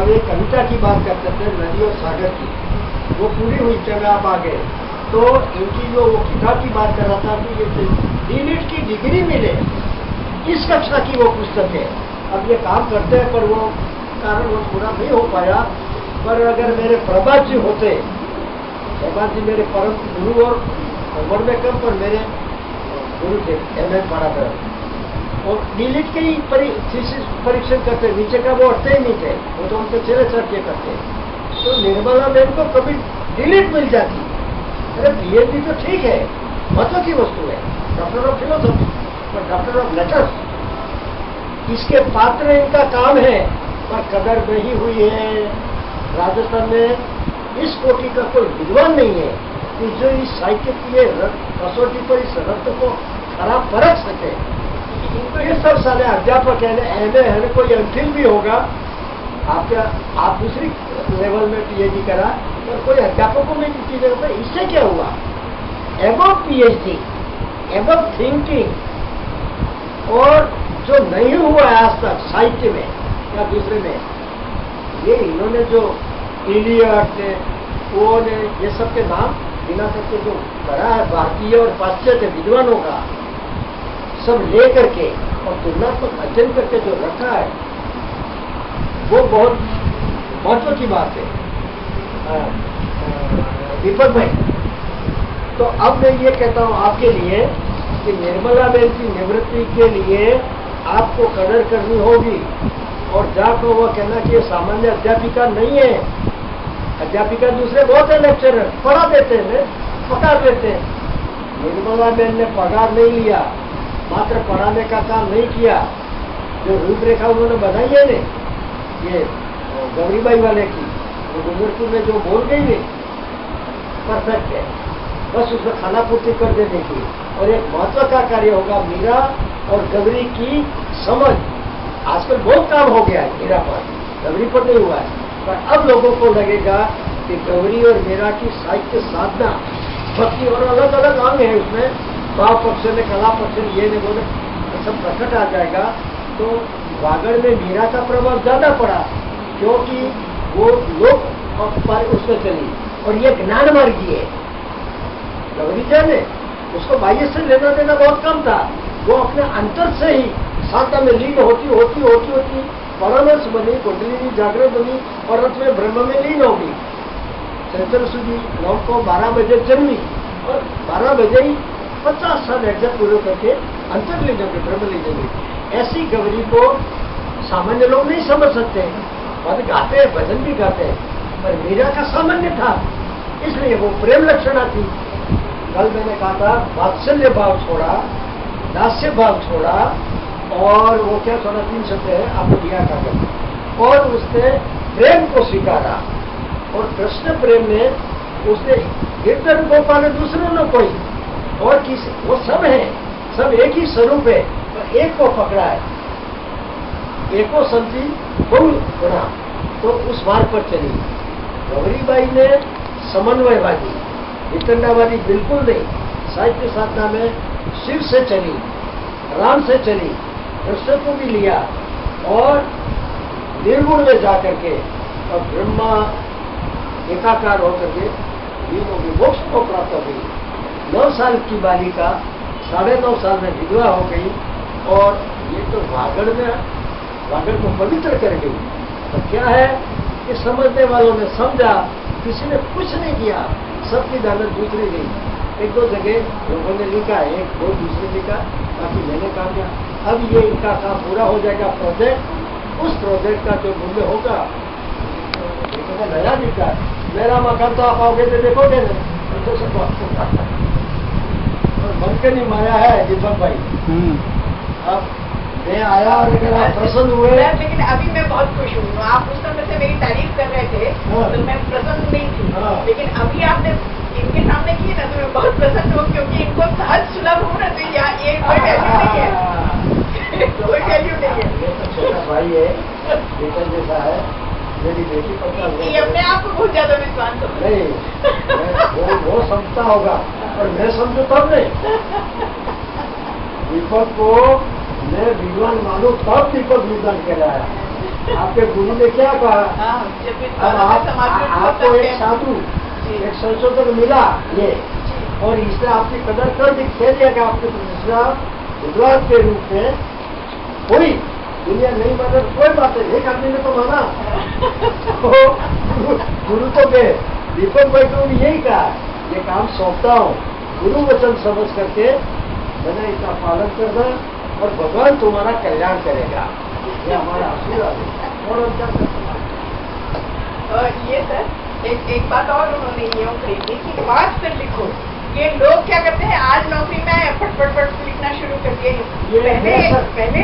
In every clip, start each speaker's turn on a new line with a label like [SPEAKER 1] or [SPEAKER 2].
[SPEAKER 1] अब एक कविता की बात करते थे, नदी और सागर की, वो पूरी हुई जब आप आ गए तो इनकी जो वो किताब की बात कर रहा था कि ये डीलिट की डिग्री मिले, इस कक्षा की वो पुस्तक है। अब ये काम करते हैं पर वो कारण वो पूरा नहीं हो पाया। पर अगर मेरे प्रभात जी होते, प्रभात जी मेरे परम गुरु और उम्र में कम पर मेरे गुरु थे, एमएन पढ़ा था, और डीलिट के ही परीक्षण करते, नीचे का वो हटते ही नहीं थे, वो तो हमको चेहरे चढ़ के करते। तो निर्मला मैम को कभी डीलिट मिल जाती, अरे पीएचडी तो ठीक है, महत्व की वस्तु है, डॉक्टर ऑफ फिलोसफी और डॉक्टर ऑफ लेटर्स, इसके पात्र इनका काम है, पर कदर नहीं हुई है। राजस्थान में इस कोटि का कोई विद्वान नहीं है कि जो इस साहित्य की कसौटी पर इस रत्न को खराब परख सके। ये सब सारे अध्यापक है, एमए है, कोई एमफिल भी होगा, आप दूसरी लेवल में पीएचडी करा, और कोई अध्यापकों में किसी जगह पर, इससे क्या हुआ? एबव पीएचडी, एबव थिंकिंग, और जो नहीं हुआ है आज तक साहित्य में या दूसरे में, ये इन्होंने जो इलियट ने, वो ने, ये सब के नाम बिना सबके जो करा है भारतीय और पाश्चात्य विद्वानों का, सब ले करके और तुलनात्मक अध्ययन करके जो रखा है, वो बहुत महत्व की बात है दीपक भाई। तो अब मैं ये कहता हूँ आपके लिए कि निर्मला बहन की निवृत्ति के लिए आपको कदर करनी होगी, और जाकर वो कहना कि ये सामान्य अध्यापिका नहीं है। अध्यापिका दूसरे बहुत है, लेक्चरर पढ़ा देते हैं, पगार देते हैं। निर्मला बहन ने पगार नहीं लिया, मात्र पढ़ाने का काम नहीं किया। जो रूपरेखा उन्होंने बनाई है ने, ये गौरीबाई वाले की, वो डूंगरपुर में जो बोल गई ने, परफेक्ट है, बस उसमें खाना पूर्ति कर देने की। और एक महत्व का कार्य होगा मीरा और गौरी की समझ। आजकल बहुत काम हो गया है मीरा पर, गौरी पर नहीं हुआ है, पर अब लोगों को लगेगा कि गौरी और मीरा की साहित्य साधना, भक्ति और अलग अलग अंग है उसमें, भाव पक्ष में, कला पक्ष में, ये नहीं बोले सब प्रकट आ जाएगा। तो वागड़ में मीरा का प्रभाव ज्यादा पड़ा, क्योंकि वो लोग उसमें चली, और ये ज्ञान मार्गी है। गौरी जैन है, उसको बाह्य से लेना देना बहुत कम था, वो अपने अंतर से ही साधना में लीन होती परमहंस बनी, कुंडलिनी जागरण बनी, और अंत में ब्रह्म में लीन होगी। चैतन्य सूदी नौ को 12 बजे जन्मी, और 12 बजे ही 50 साल एग्जाम पूरे करके अंतर्लीन होगी, ब्रह्म लीन होगी। ऐसी गौरी को सामान्य लोग नहीं समझ सकते, पद गाते हैं, भजन भी गाते हैं, पर मीरा का सामान्य था, इसलिए वो प्रेम लक्षणा थी। कल मैंने कहा था, वात्सल्य भाव छोड़ा, दास्य भाव छोड़ा, और वो क्या छोड़ा, 3 शब्द है, आपको दिया था, और उसने प्रेम को स्वीकारा, और कृष्ण प्रेम में उसने गिरधर गोपाल दूसरों ने कोई और किसी, वो सब है, सब एक ही स्वरूप है, तो एक को पकड़ा है, एको संति बहु गुणा, तो उस मार्ग पर चली। गौरीबाई ने समन्वयवादी, वितंडावादी बिल्कुल नहीं, साहित्य साधना में शिव से चली, राम से चली, कृष्ण को भी लिया, और निर्गुण में जाकर के और ब्रह्मा एकाकार होकर के तीनों की मोक्ष को प्राप्त हो गई। 9 साल की बालिका 9.5 साल में विधवा हो गई, और ये तो वागड़ को पवित्र कर गई। तो क्या है कि समझने वालों ने समझा, किसी ने कुछ नहीं किया, सबकी दानत दूसरी गई। 1-2 जगह लोगों ने लिखा, 1-2 दूसरे लिखा, बाकी मैंने काम किया। अब ये इनका काम पूरा हो जाएगा प्रोजेक्ट, उस प्रोजेक्ट का जो मूल्य होगा, तो नया लिखा, मेरा मकान तो आप आओगे तो देखोगे नहीं, तो सब और मनकनी माया है दीपक भाई। अब मैं आया, और अगर आप प्रसन्न हुए,
[SPEAKER 2] लेकिन अभी मैं बहुत खुश हूँ। आप उस समय से मेरी तारीफ कर रहे थे, तो मैं प्रसन्न नहीं थी, लेकिन अभी आपने इनके सामने की ना, तो मैं बहुत प्रसन्न हूँ, क्योंकि इनको सहज सुलभ हूँ ना, तो ये कोई वैल्यू नहीं है, कोई वैल्यू नहीं है।
[SPEAKER 1] ये तो छोटा भाई है, बेटा जैसा है, मेरी बेटी पता
[SPEAKER 2] ये अपने आप को बहुत ज्यादा विश्वास हो
[SPEAKER 1] नहीं, वो समझता होगा, और मैं समझू तब नहीं। दीपक को मैं विद्वान मानू तब दीपक विद्वान कहलाया, आपके गुरु ने क्या कहा?
[SPEAKER 2] हाँ, जब इस
[SPEAKER 1] अब आपको एक साधु, एक संशोधक मिला ये, और इसने आपकी कदर कर दी, कह दिया कि आपके दूसरा विद्वान के रूप में कोई दुनिया नहीं माने तो कोई बात नहीं, एक आदमी ने तो माना। गुरु तो गए, दीपक भाई को भी यही कहा, ये काम सौंपता हूँ, गुरु वचन समझ करके मैंने इसका पालन करना और भगवान तुम्हारा कल्याण करेगा, ये हमारा आशीर्वाद है। और हम क्या कर सकते
[SPEAKER 2] और ये सर एक बात और उन्होंने ये कही थी कि वाच कर लिखो। ये लोग क्या करते हैं, आज नौकरी में फट लिखना शुरू कर दिए, पहले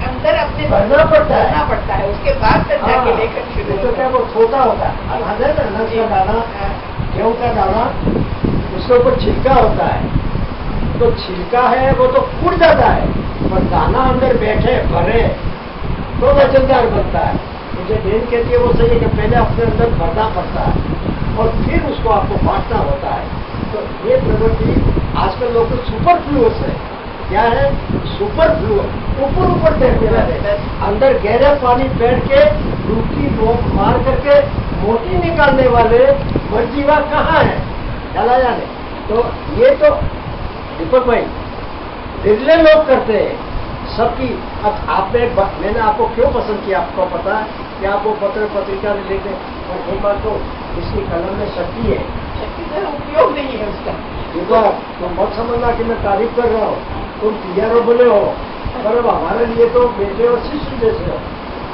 [SPEAKER 2] अंदर अपने
[SPEAKER 1] भरना
[SPEAKER 2] पड़ता है, उसके बाद तक जाके लेखन शुरू।
[SPEAKER 1] तो क्या वो छोटा होता है, अनाज का दाना, गेहूं का दाना, उसके ऊपर छिलका होता है, तो छिलका है वो तो फूट जाता है, पर दाना अंदर बैठे भरे तो वजनदार बनता है। मुझे बेन कहती है वो सही है कि पहले अपने अंदर भरना पड़ता है और फिर उसको आपको बांटना होता है। तो ये प्रवृत्ति आजकल लोग सुपर फ्लूअस है, क्या है? सुपर फ्लूअस, ऊपर तैरते रहते, अंदर गहरा पानी बैठ के डुबकी मार करके मोती निकालने वाले मरजीवा कहाँ है, चला जाने। तो ये तो दीपक भाई बिरले लोग करते हैं सबकी। अब आपने मैंने आपको क्यों पसंद किया, आपको पता है कि आप वो पत्र पत्रिका में लिखते, और एक बात तो इसकी कलम में शक्ति है,
[SPEAKER 2] शक्ति से उपयोग नहीं है उसका।
[SPEAKER 1] ये तो तुम मत समझना कि मैं तारीफ कर रहा हूँ, तुम PRO बोले हो, पर अब हमारे लिए तो बेटे और शिष्य जैसे हो,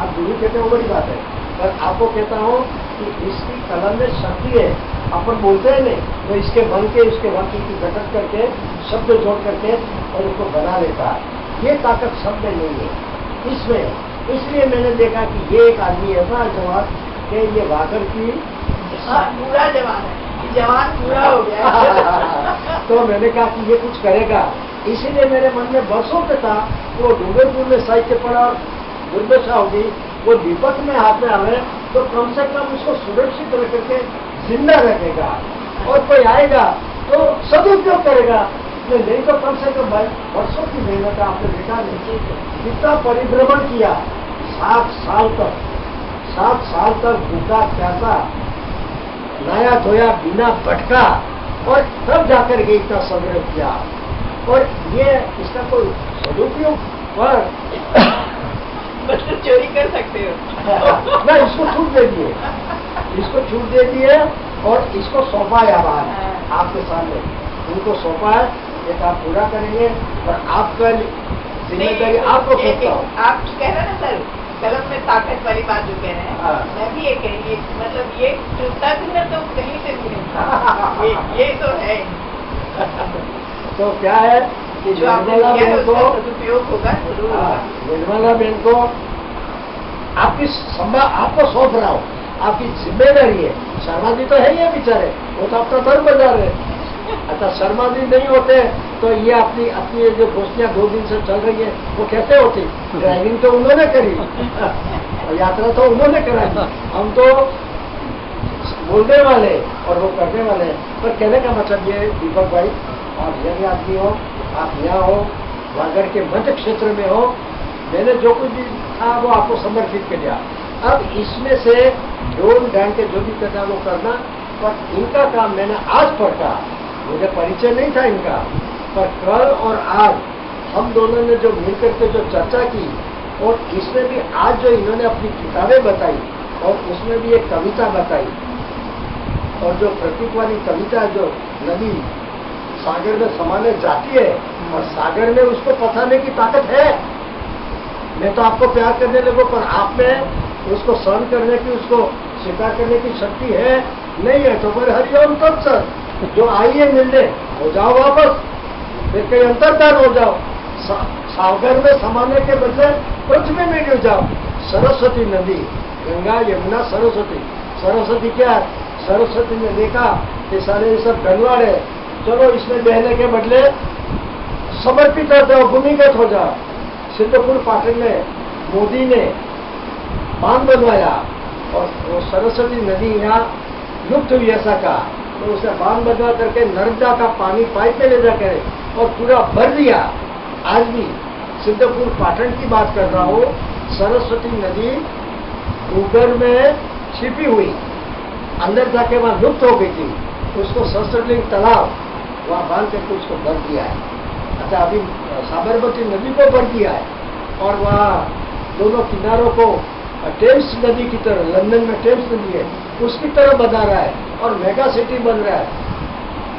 [SPEAKER 1] आप गुरु कहते हो बड़ी बात है, पर आपको कहता हूँ कि इसकी कलम में शक्ति है। अपन बोलते हैं नहीं, तो इसके मन के उसके वाक्य की घटक करके शब्द जोड़ करके और उसको बना लेता है। ये ताकत शब्द नहीं है इसमें। इसलिए मैंने देखा कि ये एक आदमी ऐसा जवान कि ये वाकर की
[SPEAKER 2] पूरा जवान है, जवान पूरा हो गया।
[SPEAKER 1] तो मैंने कहा कि ये कुछ करेगा, इसीलिए मेरे मन में बरसों से था। वो डूंगरपुर में साहित्य पढ़ा, दुर्दशा होगी, वो दीपक में हाथ में आवे तो कम से कम उसको सुरक्षित रख करके जिंदा रखेगा, और कोई आएगा तो सदुपयोग करेगा, नहीं तो कम से कम भाई वर्षों की मेहनत आपने देखा नहीं, कितना परिभ्रमण किया, 7 साल तक भूखा प्यासा, नया धोया बिना भटका, और तब जाकर के इतना संग्रह किया। और ये इसका कोई सदुपयोग पर
[SPEAKER 2] मतलब चोरी कर सकते हो
[SPEAKER 1] ना, इसको छूट दे दिए, इसको छूट दे दिए और इसको सौंपा है आवाज आपके सामने, उनको सौंपा है, ये काम पूरा करेंगे और आपका जिम्मेदारी आपको सौंपता हूँ।
[SPEAKER 2] आप कह रहे हैं ना सर, कलम में ताकत वाली बात जो कह रहे हैं, मैं भी ये कहेंगे, मतलब ये टूटता भी ना तो कहीं से भी नहीं, ये तो है।
[SPEAKER 1] तो क्या है कि
[SPEAKER 2] जो
[SPEAKER 1] निर्मला बहन को
[SPEAKER 2] सदुपयोग होगा जरूर होगा।
[SPEAKER 1] निर्मला बहन को आपको सौंप रहा हूँ, आपकी जिम्मेदारी है। शर्मा जी तो है ही बेचारे, वो तो अपना धर्म बजा रहे। अच्छा, शर्मा जी नहीं होते तो ये अपनी अपनी जो गोष्ठियाँ 2 दिन से चल रही है वो कैसे होती? ड्राइविंग तो उन्होंने करी और यात्रा तो उन्होंने कराई, हम तो बोलने वाले और वो करने वाले हैं। पर कहने का मतलब ये दीपक भाई, आप यंग आदमी हो, आप यहाँ हो, वागड़ के मध्य क्षेत्र में हो, मैंने जो कुछ भी था वो आपको समर्पित कर दिया। अब इसमें से जोड़ डाल के जो भी करना वो करना। पर इनका काम मैंने आज पढ़ा, मुझे परिचय नहीं था इनका, पर कल और आज हम दोनों ने जो मिलकर के जो चर्चा की, और इसमें भी आज जो इन्होंने अपनी किताबें बताई और उसमें भी एक कविता बताई, और जो प्रतीक वाली कविता जो नदी सागर में समाने जाती है और सागर में उसको पथाने की ताकत है। मैं तो आपको प्यार करने लगूं, पर आप में उसको सहन करने की, उसको स्वीकार करने की शक्ति है नहीं है, तो फिर हरिओम तत्सत, जो आई है मिलने, हो जाओ वापस, फिर कहीं अंतर्धान हो जाओ, सागर में समाने के बदले पृथ्वी में गिर जाओ। सरस्वती नदी, गंगा यमुना सरस्वती, सरस्वती क्या है? सरस्वती ने देखा कि सारे ये सब गनवाड़ है, चलो इसमें बहने के बदले समर्पित हो जाओ, भूमिगत हो जाओ। सिद्धपुर पाटन में मोदी ने बांध बनवाया और वो सरस्वती नदी यहाँ लुप्त हुई ऐसा कहा, तो उसे बांध बनवा करके नर्मदा का पानी पाइप में ले जाकर और पूरा भर दिया। आज भी सिद्धपुर पाटन की बात कर रहा हूँ, सरस्वती नदी भूगर्भ में छिपी हुई, अंदर जाके वहां लुप्त हो गई थी, उसको सहस्त्रलिंग तालाब वहां बांध करके उसको भर दिया है। अच्छा, अभी साबरमती नदी को भर दिया है और वहां दोनों किनारों को टेम्स नदी की तरह, लंदन में टेम्स नदी है उसकी तरह बना रहा है और मेगा सिटी बन रहा है।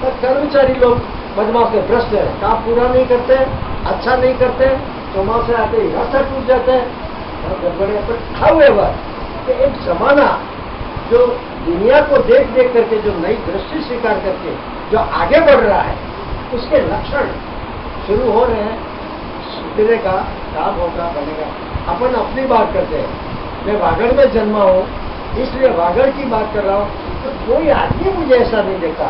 [SPEAKER 1] तो कर्मचारी लोग बदमाश है, भ्रष्ट है, काम पूरा नहीं करते, अच्छा नहीं करते, तो वहां से आते ही रास्ता टूट जाते हैं और गड़बड़े पर खाए हुए। तो एक जमाना जो दुनिया को देख देख करके जो नई दृष्टि स्वीकार करके जो आगे बढ़ रहा है, उसके लक्षण शुरू हो रहे हैं। सुधरेगा, काम होगा, बनेगा। अपन अपनी बात करते हैं, मैं वागड़ में जन्मा हूँ इसलिए वागड़ की बात कर रहा हूँ। तो कोई आदमी मुझे ऐसा नहीं देखा।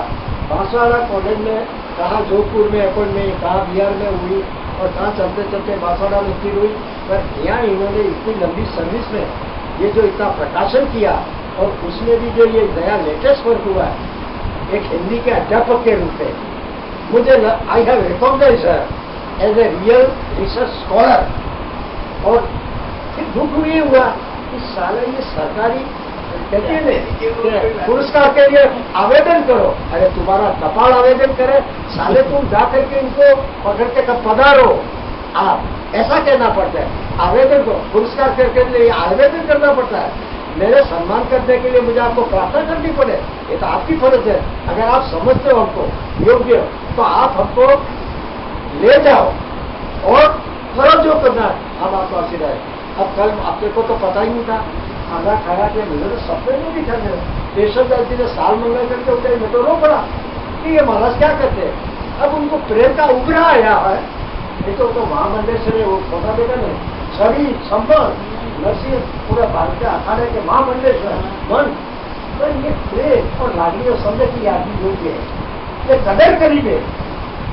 [SPEAKER 1] बांसवाड़ा कॉलेज में, कहाँ जोधपुर में अपन में, कहाँ बिहार में हुई और कहाँ चलते चलते बांसवाड़ा में फिर हुई, पर यहाँ इन्होंने इतनी लंबी सर्विस में ये जो इतना प्रकाशन किया और उसमें भी जो ये नया लेटेस्ट वर्क हुआ है एक हिंदी के अध्यापक के रूप में, मुझे I have recognised her as a real research scholar. और फिर दुख ये हुआ कि साला ये सरकारी कहते हैं पुरस्कार के लिए आवेदन करो। अरे तुम्हारा कपाल आवेदन करे, साले तुम जा करके इनको पकड़ के कब पधारो, आप ऐसा कहना पड़ता है। आवेदन करो, पुरस्कार के लिए आवेदन करना पड़ता है। मेरे सम्मान करने के लिए मुझे आपको प्रार्थना करनी पड़े, ये तो आपकी फर्ज है। अगर आप समझते हो हमको योग्य तो आप हमको ले जाओ और करो जो करना है, हम आपको आशीर्वाद। अब कल आपके को तो पता ही नहीं था, खाना खाया कि मुझे तो सपने में भी खाने केशवदास जी ने साल मंगल करके उठे, मैं तो रो पड़ा कि ये महाराज क्या करते हैं। अब उनको प्रेम का उभरा आया है, ये तो महामंदिर से वो छोटा बेटा नहीं, छवि संबल नरसिंह पूरा भारत के अखाड़े के महामंडलेश्वर मन, तो ये प्रेम और लागणी और समझ की यादी योग्य है, ये कदर करीब है,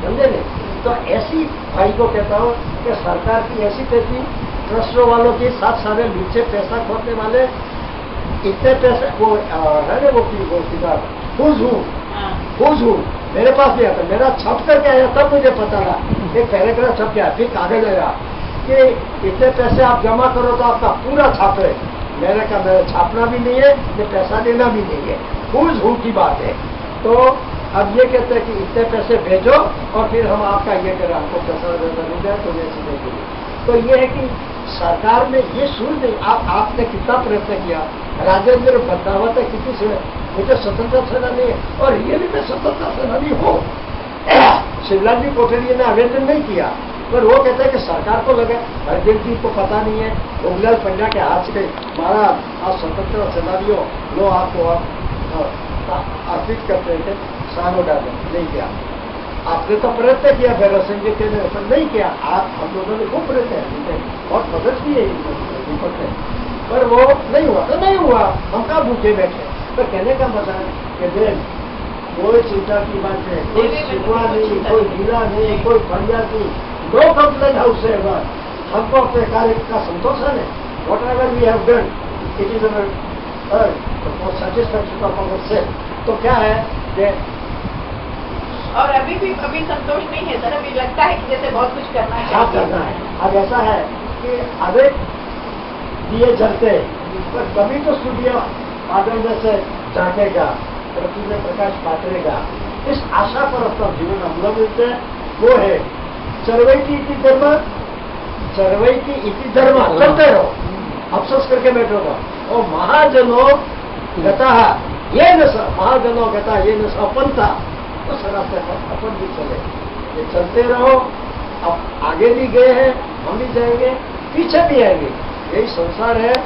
[SPEAKER 1] समझे नहीं। तो ऐसी भाई को कहता हूँ कि सरकार की ऐसी तैसी ट्रस्टों वालों की साथ सारे नीचे पैसा खोदने वाले इतने पैसे वो है ना, वो किताब खुश हूँ मेरे पास भी आता, मेरा छप करके आया तब मुझे पता लगा, एक पैराग्राफ छप गया, फिर कागज आया कि इतने पैसे आप जमा करो तो आपका पूरा छापे। मेरे का मेरा छापना भी नहीं है, ये पैसा देना भी नहीं है, खुश हूँ की बात है। तो अब ये कहते हैं कि इतने पैसे भेजो और फिर हम आपका ये करें, आपको पैसा नहीं जाए तो ये चीजें के लिए। तो ये है कि सरकार में ये शुरू नहीं, आपने कितना प्रयत्न किया, राजेंद्र बदनावत है किसी से, मुझे स्वतंत्रता सेनानी है और रियली में स्वतंत्रता सेनानी हो। शिवलाल जी कोठरिया ने आवेदन नहीं किया, पर वो कहते हैं कि सरकार को लगे हरदेव जी को पता नहीं है, भोगलाल पंड्या के हाथ से मारा, आप स्वतंत्रता सेनानी हो, लो आपको अर्पित करते थे, सानो डाले नहीं किया। आपने तो प्रयत्न किया, भैरव सिंह जी के ने नहीं किया, आप हम दोनों ने खूब प्रयत्न है, बहुत मदद की है दीपक ने, पर वो नहीं हुआ तो नहीं हुआ, हम कहाँ भूखे बैठे। तो कहने का मतलब कि बेन कोई चिंता की बात है, कोई शिकवा नहीं, कोई गिला नहीं, कोई फरियाद नहीं, नो कंप्लेंट हाउस से हमको अपने कार्य का संतोष है। Whatever we have done it is satisfaction of our self. तो क्या है कि
[SPEAKER 2] और अभी संतोष नहीं है सर, अभी लगता है कि जैसे बहुत कुछ करना है,
[SPEAKER 1] क्या करना है। अब ऐसा है कि अभी दिए जलते पर कभी तो सूर्य आदम जैसे झांकेगा, पृथ्वी में प्रकाश पात्रेगा, इस आशा पर अपना जीवन अवलंबित मिलते हैं। वो है चरवैती इति धर्म, करते रहो, अफसोस करके बैठोगा। और महाजनों गता ये न महाजनों गता ये न अपनता, उस रास्ते पर अपन भी चले, ये चलते रहो। अब आगे भी गए हैं, हम भी जाएंगे, पीछे भी आएंगे, यही संसार है।